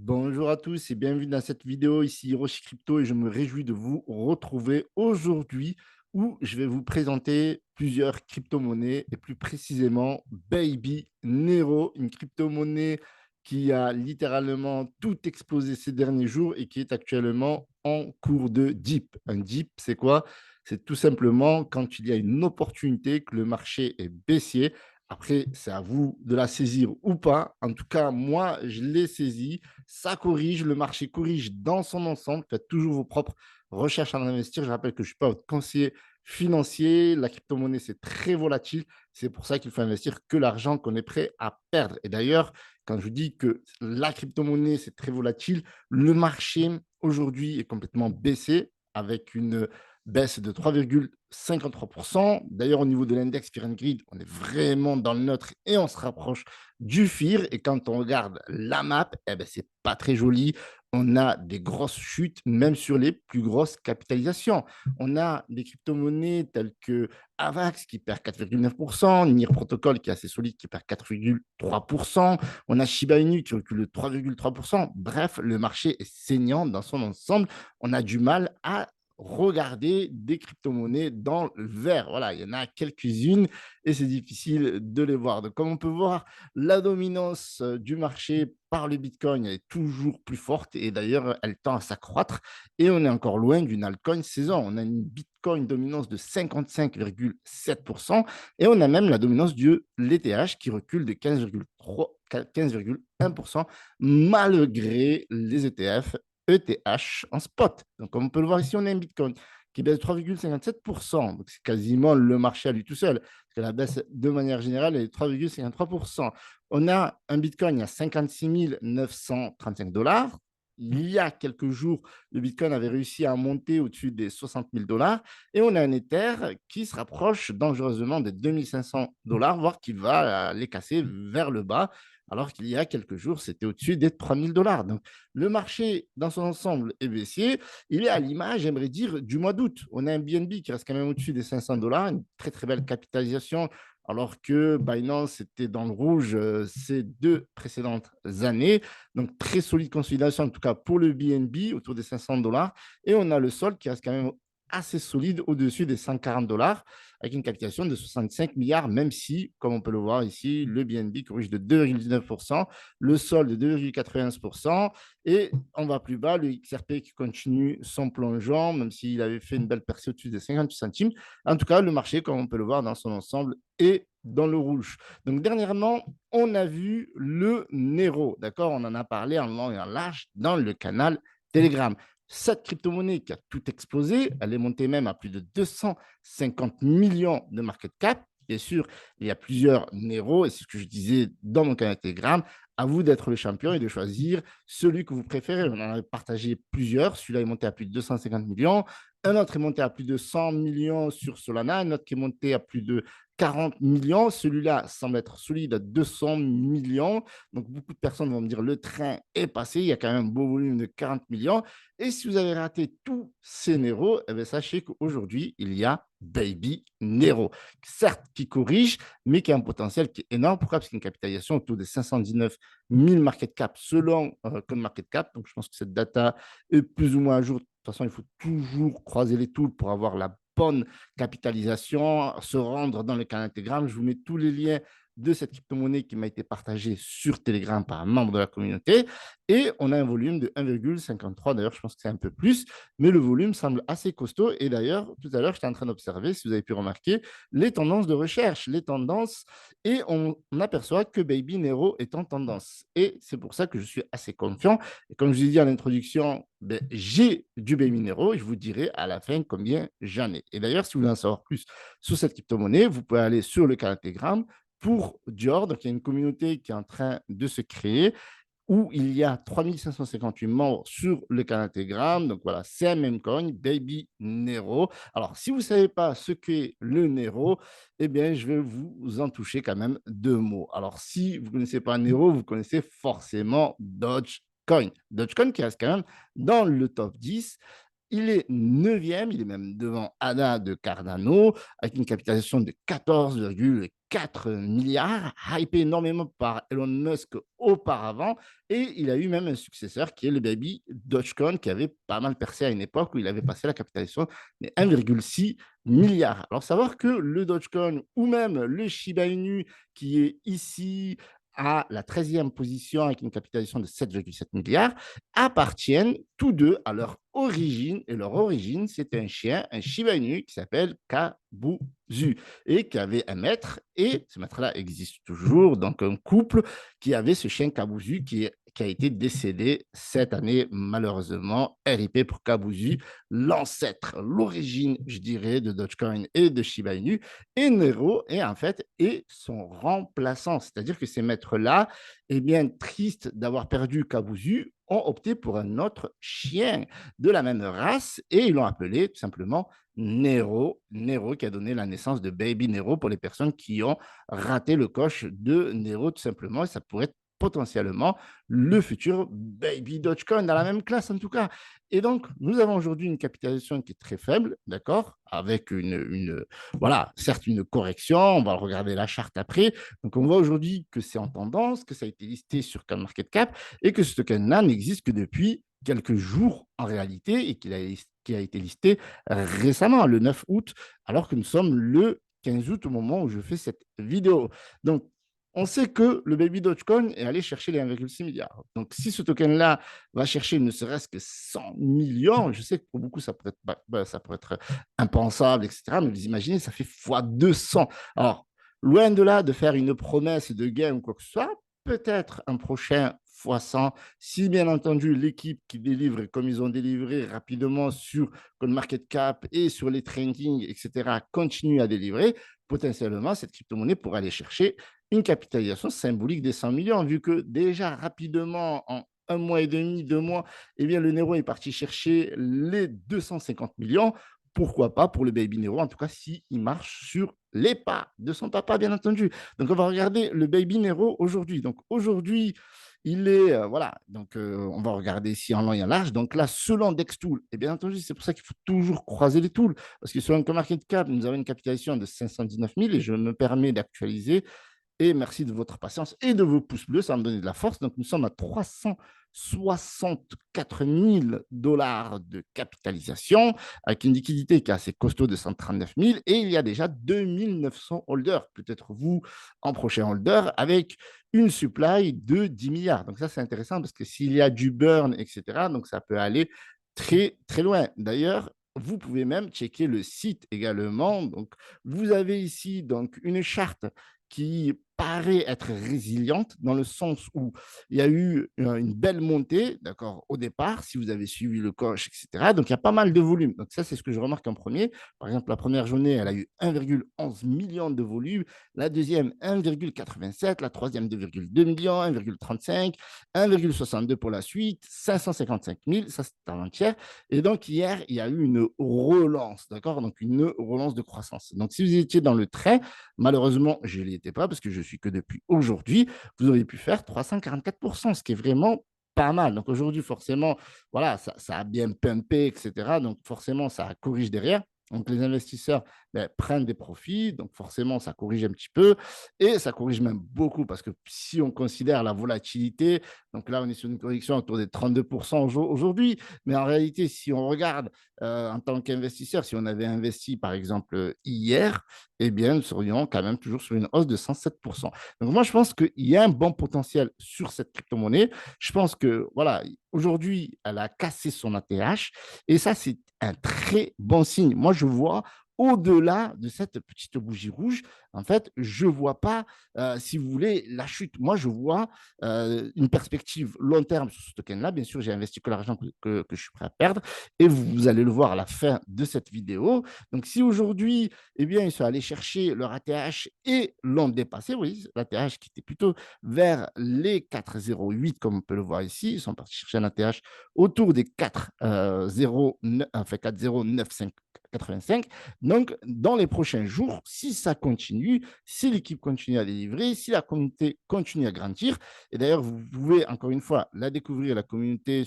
Bonjour à tous et bienvenue dans cette vidéo. Ici Hiroshi Crypto et je me réjouis de vous retrouver aujourd'hui où je vais vous présenter plusieurs crypto-monnaies et plus précisément Baby Nero, une crypto-monnaie qui a littéralement tout explosé ces derniers jours et qui est actuellement en cours de dip. Un dip, c'est quoi? C'est tout simplement quand il y a une opportunité, que le marché est baissier. Après, c'est à vous de la saisir ou pas. En tout cas, moi, je l'ai saisie. Ça corrige, le marché corrige dans son ensemble. Faites toujours vos propres recherches à investir. Je rappelle que je ne suis pas votre conseiller financier. La crypto-monnaie, c'est très volatile. C'est pour ça qu'il faut investir que l'argent qu'on est prêt à perdre. Et d'ailleurs, quand je vous dis que la crypto-monnaie, c'est très volatile, le marché aujourd'hui est complètement baissé avec une baisse de 3,53%. D'ailleurs, au niveau de l'index Fear and Greed, on est vraiment dans le neutre et on se rapproche du FIR. Et quand on regarde la map, eh ben, c'est pas très joli. On a des grosses chutes, même sur les plus grosses capitalisations. On a des crypto-monnaies telles que Avax qui perd 4,9%, NIR Protocol qui est assez solide qui perd 4,3%, on a Shiba Inu qui recule de 3,3%. Bref, le marché est saignant dans son ensemble. On a du mal à regarder des crypto-monnaies dans le vert. Voilà, il y en a quelques-unes et c'est difficile de les voir. Donc, comme on peut voir, la dominance du marché par le Bitcoin est toujours plus forte et d'ailleurs, elle tend à s'accroître et on est encore loin d'une altcoin saison. On a une Bitcoin dominance de 55,7% et on a même la dominance de l'ETH qui recule de 15,3 15,1% malgré les ETF ETH en spot. Donc, comme on peut le voir ici, on a un Bitcoin qui baisse de 3,57%. Donc, c'est quasiment le marché à lui tout seul. Parce que la baisse, de manière générale, est de 3,53%. On a un Bitcoin à 56 935 dollars. Il y a quelques jours, le Bitcoin avait réussi à monter au-dessus des 60 000 dollars. Et on a un Ether qui se rapproche dangereusement des 2500 dollars, voire qui va les casser vers le bas, alors qu'il y a quelques jours, c'était au-dessus des 3000 dollars. Donc, le marché dans son ensemble est baissier. Il est à l'image, j'aimerais dire, du mois d'août. On a un BNB qui reste quand même au-dessus des 500 dollars, une très très belle capitalisation, alors que Binance était dans le rouge ces deux précédentes années. Donc, très solide consolidation, en tout cas pour le BNB, autour des 500 dollars. Et on a le sol qui reste quand même assez solide au-dessus des 140 dollars avec une capitalisation de 65 milliards, même si, comme on peut le voir ici, le BNB corrige de 2,19%, le sol de 2,91%, et on va plus bas, le XRP qui continue son plongeon, même s'il avait fait une belle percée au-dessus des 58 centimes. En tout cas, le marché, comme on peut le voir dans son ensemble, est dans le rouge. Donc, dernièrement, on a vu le Nero, d'accord? On en a parlé en long et en large dans le canal Telegram. Cette crypto-monnaie qui a tout explosé, elle est montée même à plus de 250 millions de market cap. Bien sûr, il y a plusieurs Nero, et c'est ce que je disais dans mon canal Telegram. À vous d'être le champion et de choisir celui que vous préférez. On en a partagé plusieurs. Celui-là est monté à plus de 250 millions. Un autre est monté à plus de 100 millions sur Solana. Un autre qui est monté à plus de 40 millions. Celui-là semble être solide à 200 millions. Donc, beaucoup de personnes vont me dire le train est passé. Il y a quand même un beau volume de 40 millions. Et si vous avez raté tous ces Nero, eh bien, sachez qu'aujourd'hui, il y a Baby Nero, certes qui corrige, mais qui a un potentiel qui est énorme. Pourquoi? Parce qu'il y a une capitalisation autour de 519 000 market cap selon Coin Market Cap. Donc, je pense que cette data est plus ou moins à jour. De toute façon, il faut toujours croiser les tools pour avoir la bonne capitalisation, se rendre dans le canal Telegram. Je vous mets tous les liens de cette crypto-monnaie qui m'a été partagée sur Telegram par un membre de la communauté. Et on a un volume de 1,53. D'ailleurs, je pense que c'est un peu plus, mais le volume semble assez costaud. Et d'ailleurs, tout à l'heure, j'étais en train d'observer, si vous avez pu remarquer, les tendances de recherche, les tendances, et on aperçoit que Baby Nero est en tendance. Et c'est pour ça que je suis assez confiant. Et comme je vous ai dit en introduction, ben, j'ai du Baby Nero et je vous dirai à la fin combien j'en ai. Et d'ailleurs, si vous voulez en savoir plus sur cette crypto-monnaie, vous pouvez aller sur le canal Telegram pour Dior. Donc, il y a une communauté qui est en train de se créer où il y a 3558 membres sur le canal Telegram. Donc voilà, c'est un même coin, Baby Nero. Alors, si vous ne savez pas ce qu'est le Nero, eh bien, je vais vous en toucher quand même deux mots. Alors, si vous ne connaissez pas Nero, vous connaissez forcément Dogecoin. Dogecoin qui reste quand même dans le top 10. Il est neuvième, il est même devant ADA de Cardano, avec une capitalisation de 4 milliards, hypé énormément par Elon Musk auparavant. Et il a eu même un successeur qui est le baby Dogecoin, qui avait pas mal percé à une époque où il avait passé la capitalisation de 1,6 milliard. Alors, savoir que le Dogecoin ou même le Shiba Inu, qui est ici à la 13e position avec une capitalisation de 7,7 milliards, appartiennent tous deux à leur origine. Et leur origine, c'est un chien, un Shiba Inu qui s'appelle Kabuzu et qui avait un maître. Et ce maître-là existe toujours, donc un couple qui avait ce chien Kabuzu qui a été décédé cette année, malheureusement. RIP pour Kabuzu, l'ancêtre, l'origine, je dirais, de Dogecoin et de Shiba Inu. Et Nero est en fait est son remplaçant. C'est-à-dire que ces maîtres-là, eh bien, tristes d'avoir perdu Kabuzu, ont opté pour un autre chien de la même race et ils l'ont appelé tout simplement Nero. Nero qui a donné la naissance de Baby Nero pour les personnes qui ont raté le coche de Nero tout simplement. Et ça pourrait être potentiellement le futur Baby Dogecoin dans la même classe en tout cas. Et donc, nous avons aujourd'hui une capitalisation qui est très faible, d'accord, avec voilà, certes une correction, on va regarder la charte après. Donc, on voit aujourd'hui que c'est en tendance, que ça a été listé sur CoinMarketCap et que ce token-là n'existe que depuis quelques jours en réalité et qu'il a été listé récemment, le 9 août, alors que nous sommes le 15 août au moment où je fais cette vidéo. Donc, on sait que le baby Dogecoin est allé chercher les 1,6 milliards. Donc, si ce token-là va chercher ne serait-ce que 100 millions, je sais que pour beaucoup, ça pourrait être impensable, etc. Mais vous imaginez, ça fait fois 200. Alors, loin de là de faire une promesse de gain ou quoi que ce soit, peut-être un prochain fois 100, si bien entendu l'équipe qui délivre, comme ils ont délivré rapidement sur CoinMarketCap et sur les trending, etc., continue à délivrer, potentiellement, cette crypto-monnaie pourrait aller chercher une capitalisation symbolique des 100 millions, vu que déjà rapidement, en un mois et demi, 2 mois, eh bien, le Nero est parti chercher les 250 millions. Pourquoi pas pour le Baby Nero, en tout cas, s'il marche sur les pas de son papa, bien entendu. Donc, on va regarder le Baby Nero aujourd'hui. Donc, aujourd'hui, il est, voilà, donc on va regarder ici en long et en large. Donc là, selon Dextool, et bien entendu, c'est pour ça qu'il faut toujours croiser les tools, parce que selon CoinMarketCap, nous avons une capitalisation de 519 000 et je me permets d'actualiser et merci de votre patience et de vos pouces bleus, ça va me donner de la force. Donc, nous sommes à 364 000 dollars de capitalisation, avec une liquidité qui est assez costaud de 139 000. Et il y a déjà 2900 holders, peut-être vous en prochain holder, avec une supply de 10 milliards. Donc, ça, c'est intéressant parce que s'il y a du burn, etc., donc ça peut aller très, très loin. D'ailleurs, vous pouvez même checker le site également. Donc, vous avez ici donc une charte qui paraît être résiliente dans le sens où il y a eu une belle montée, d'accord, au départ, si vous avez suivi le coche, etc. Donc, il y a pas mal de volume. Donc, ça, c'est ce que je remarque en premier. Par exemple, la première journée, elle a eu 1,11 million de volume. La deuxième, 1,87. La troisième, 2,2 millions, 1,35. 1,62 pour la suite. 555 000. Ça, c'est avant-hier. Et donc, hier, il y a eu une relance, d'accord? Donc, une relance de croissance. Donc, si vous étiez dans le train, malheureusement, je n'y étais pas parce que je suis que depuis aujourd'hui. Vous auriez pu faire 344%, ce qui est vraiment pas mal. Donc aujourd'hui, forcément, voilà, ça a bien pumpé, etc. Donc forcément, ça corrige derrière. Donc les investisseurs prennent des profits, donc forcément ça corrige un petit peu et ça corrige même beaucoup parce que si on considère la volatilité, donc là on est sur une correction autour des 32% aujourd'hui, mais en réalité si on regarde en tant qu'investisseur, si on avait investi par exemple hier, eh bien, nous serions quand même toujours sur une hausse de 107%. Donc, moi, je pense qu'il y a un bon potentiel sur cette crypto-monnaie. Je pense que, voilà, aujourd'hui, elle a cassé son ATH et ça, c'est un très bon signe. Moi, je vois au-delà de cette petite bougie rouge, en fait, je ne vois pas, si vous voulez, la chute. Moi, je vois une perspective long terme sur ce token-là. Bien sûr, j'ai investi que l'argent que je suis prêt à perdre et vous allez le voir à la fin de cette vidéo. Donc, si aujourd'hui, eh bien, ils sont allés chercher leur ATH et l'ont dépassé. Oui, l'ATH qui était plutôt vers les 4,08, comme on peut le voir ici. Ils sont partis chercher un ATH autour des 4,09, enfin 4,095. Donc, dans les prochains jours, si ça continue, continue, si l'équipe continue à délivrer, si la communauté continue à grandir. Et d'ailleurs, vous pouvez encore une fois la découvrir, la communauté,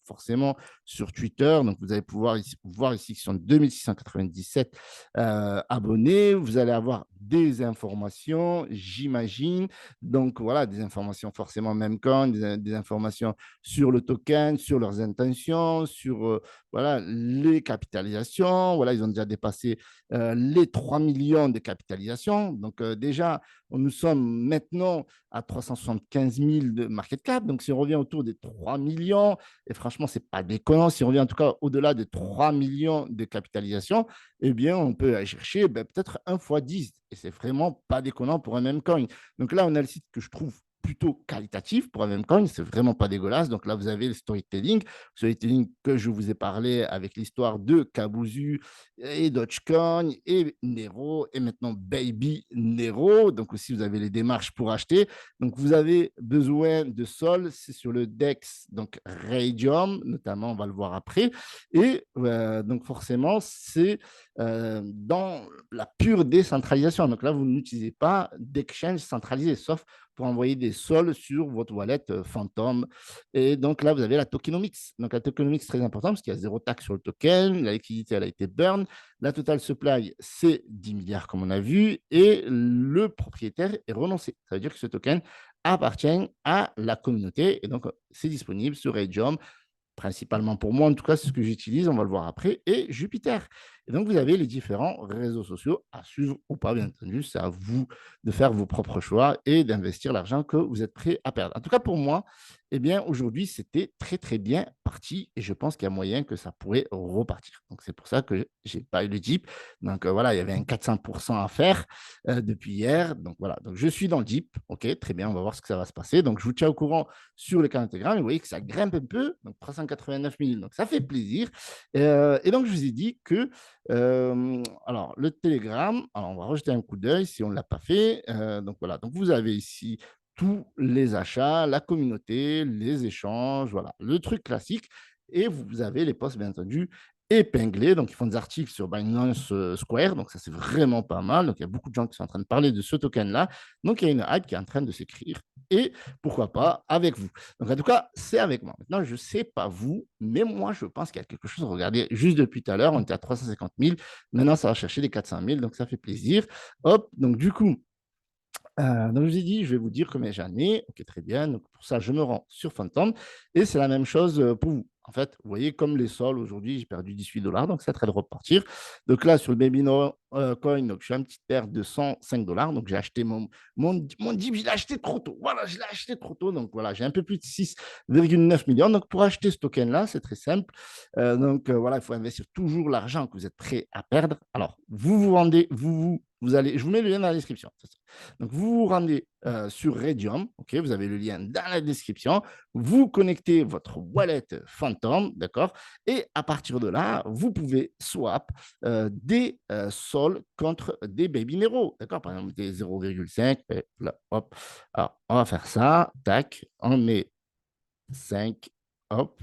forcément sur Twitter. Donc, vous allez pouvoir voir ici qu'ils sont 2697 abonnés. Vous allez avoir des informations, j'imagine. Donc, voilà, des informations forcément Memcoin, des informations sur le token, sur leurs intentions, sur voilà, les capitalisations. Voilà, ils ont déjà dépassé les 3 millions de capitalisation. Donc, déjà, nous sommes maintenant à 375 000 de market cap. Donc, si on revient autour des 3 millions, et franchement, ce n'est pas déconnant, si on revient en tout cas au-delà de 3 millions de capitalisation, eh bien, on peut aller chercher peut-être 1 fois 10. Et c'est vraiment pas déconnant pour un même coin. Donc là, on a le site que je trouve plutôt qualitatif pour un même coin, c'est vraiment pas dégueulasse. Donc là, vous avez le storytelling que je vous ai parlé avec l'histoire de Kabuzu et Dogecoin et Nero et maintenant Baby Nero. Donc aussi, vous avez les démarches pour acheter. Donc vous avez besoin de sol, c'est sur le DEX, donc Radium, notamment, on va le voir après. Et donc forcément, c'est dans la pure décentralisation. Donc là, vous n'utilisez pas d'exchange centralisé, sauf pour envoyer des sols sur votre wallet Phantom. Et donc là, vous avez la tokenomics. Donc la tokenomics, c'est très important parce qu'il y a zéro taxe sur le token, la liquidité, elle a été burn. La total supply, c'est 10 milliards comme on a vu, et le propriétaire est renoncé. Ça veut dire que ce token appartient à la communauté, et donc c'est disponible sur Radium, principalement pour moi, en tout cas, c'est ce que j'utilise, on va le voir après, et Jupiter. Et donc, vous avez les différents réseaux sociaux à suivre ou pas, bien entendu. C'est à vous de faire vos propres choix et d'investir l'argent que vous êtes prêt à perdre. En tout cas, pour moi, eh bien, aujourd'hui, c'était très, très bien parti et je pense qu'il y a moyen que ça pourrait repartir. Donc, c'est pour ça que j'ai pas eu le Jeep. Donc, voilà, il y avait un 400% à faire depuis hier. Donc, voilà. Donc, je suis dans le Jeep. OK, très bien. On va voir ce que ça va se passer. Donc, je vous tiens au courant sur le canal Telegram. Vous voyez que ça grimpe un peu. Donc, 389 000. Donc, ça fait plaisir. Et donc, je vous ai dit que alors, le Telegram, alors on va rejeter un coup d'œil si on ne l'a pas fait. Donc voilà, donc vous avez ici tous les achats, la communauté, les échanges, voilà, le truc classique. Et vous avez les posts, bien entendu, épinglés. Donc, ils font des articles sur Binance Square. Donc, ça, c'est vraiment pas mal. Donc, il y a beaucoup de gens qui sont en train de parler de ce token-là. Donc, il y a une hype qui est en train de s'écrire. Et pourquoi pas avec vous. Donc, en tout cas, c'est avec moi. Maintenant, je ne sais pas vous, mais moi, je pense qu'il y a quelque chose. Regardez, juste depuis tout à l'heure, on était à 350 000. Maintenant, ça va chercher les 400 000. Donc, ça fait plaisir. Hop, donc du coup, donc, je vous ai dit, je vais vous dire combien j'en ai. Ok, très bien. Donc, pour ça, je me rends sur Phantom. Et c'est la même chose pour vous. En fait, vous voyez, comme les sols, aujourd'hui, j'ai perdu 18 $. Donc, c'est très de repartir. Donc, là, sur le Baby Coin, donc, je suis à une petite perte de 105 $. Donc, j'ai acheté mon DIP, je l'ai acheté trop tôt. Voilà, je l'ai acheté trop tôt. Donc, voilà, j'ai un peu plus de 6,9 millions. Donc, pour acheter ce token-là, c'est très simple. Donc, voilà, il faut investir toujours l'argent que vous êtes prêt à perdre. Alors, vous vous rendez, vous allez, je vous mets le lien dans la description. Donc, vous vous rendez sur Radium, ok, vous avez le lien dans la description, vous connectez votre wallet Phantom, d'accord, et à partir de là, vous pouvez swap des sols contre des Baby Nero, d'accord, par exemple des 0,5, et là, hop, alors on va faire ça, tac, on met 5, hop,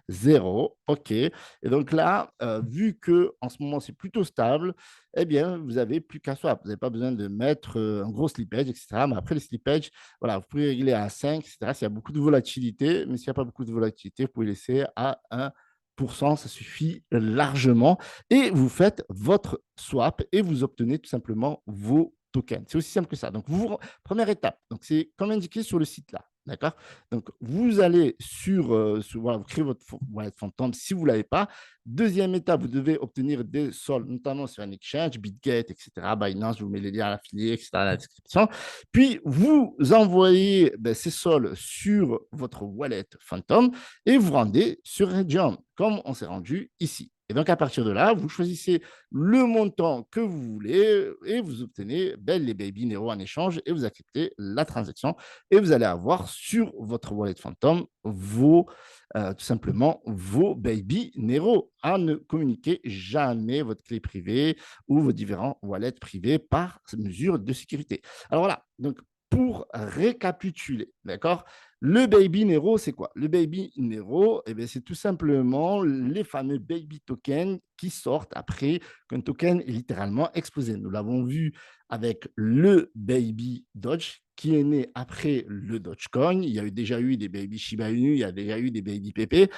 0, OK. Et donc là, vu que en ce moment, c'est plutôt stable, eh bien, vous n'avez plus qu'à swap. Vous n'avez pas besoin de mettre un gros slippage, etc. Mais après, les slippages, voilà, vous pouvez régler à 5, etc. S'il y a beaucoup de volatilité, mais s'il n'y a pas beaucoup de volatilité, vous pouvez laisser à 1%, ça suffit largement. Et vous faites votre swap et vous obtenez tout simplement vos tokens. C'est aussi simple que ça. Donc, première étape, donc c'est comme indiqué sur le site là. D'accord. Donc, vous allez voilà, vous créez votre wallet Phantom si vous ne l'avez pas. Deuxième étape, vous devez obtenir des sols, notamment sur un exchange, Bitget, etc. Binance, je vous mets les liens à l'affilié, etc. dans la description. Puis, vous envoyez ces sols sur votre wallet Phantom et vous rendez sur Radium, comme on s'est rendu ici. Et donc, à partir de là, vous choisissez le montant que vous voulez et vous obtenez les Baby Nero en échange et vous acceptez la transaction et vous allez avoir sur votre wallet Phantom tout simplement vos Baby Nero. À ne communiquer jamais votre clé privée ou vos différents wallets privés par mesure de sécurité. Alors voilà, donc pour récapituler, d'accord? Le Baby Nero, c'est quoi? Le Baby Nero, eh bien, c'est tout simplement les fameux Baby tokens qui sortent après qu'un token est littéralement explosé. Nous l'avons vu avec le Baby Doge qui est né après le Dogecoin. Il y a déjà eu des Baby Shiba Inu, il y a déjà eu des Baby Pepe.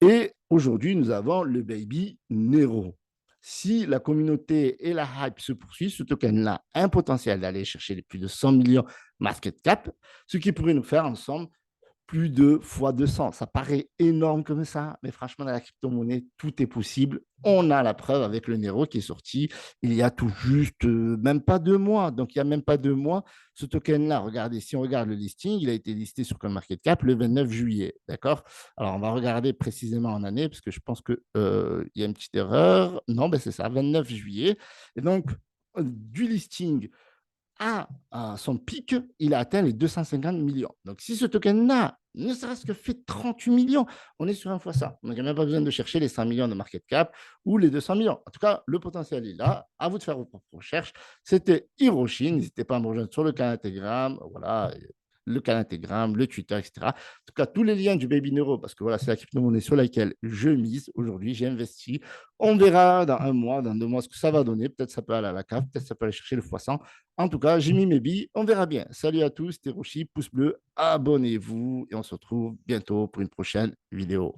Et aujourd'hui, nous avons le Baby Nero. Si la communauté et la hype se poursuivent, ce token-là a un potentiel d'aller chercher les plus de 100 millions market cap, ce qui pourrait nous faire ensemble plus de fois 200. Ça paraît énorme comme ça, mais franchement, dans la crypto-monnaie, tout est possible. On a la preuve avec le Nero qui est sorti il y a tout juste même pas 2 mois. Donc, il n'y a même pas 2 mois. Ce token-là, regardez, si on regarde le listing, il a été listé sur CoinMarketCap le 29 juillet. D'accord? Alors, on va regarder précisément en année, parce que je pense qu'il y a une petite erreur. Non, ben c'est ça, 29 juillet. Et donc, du listing à son pic, il a atteint les 250 millions. Donc, si ce token-là, ne serait-ce que fait 38 millions, on est sur un fois ça. On n'a même pas besoin de chercher les 100 millions de market cap ou les 200 millions. En tout cas, le potentiel est là. À vous de faire vos propres recherches. C'était Hiroshi. N'hésitez pas à me rejoindre sur le canal Telegram. Voilà, le canal Telegram, le Twitter, etc. En tout cas, tous les liens du Baby Neuro, parce que voilà, c'est la crypto-monnaie sur laquelle je mise aujourd'hui, j'ai investi. On verra dans un mois, dans 2 mois, ce que ça va donner. Peut-être ça peut aller à la cave, peut-être ça peut aller chercher le x100. En tout cas, j'ai mis mes billes. On verra bien. Salut à tous, c'était Roshi, pouce bleu, abonnez-vous et on se retrouve bientôt pour une prochaine vidéo.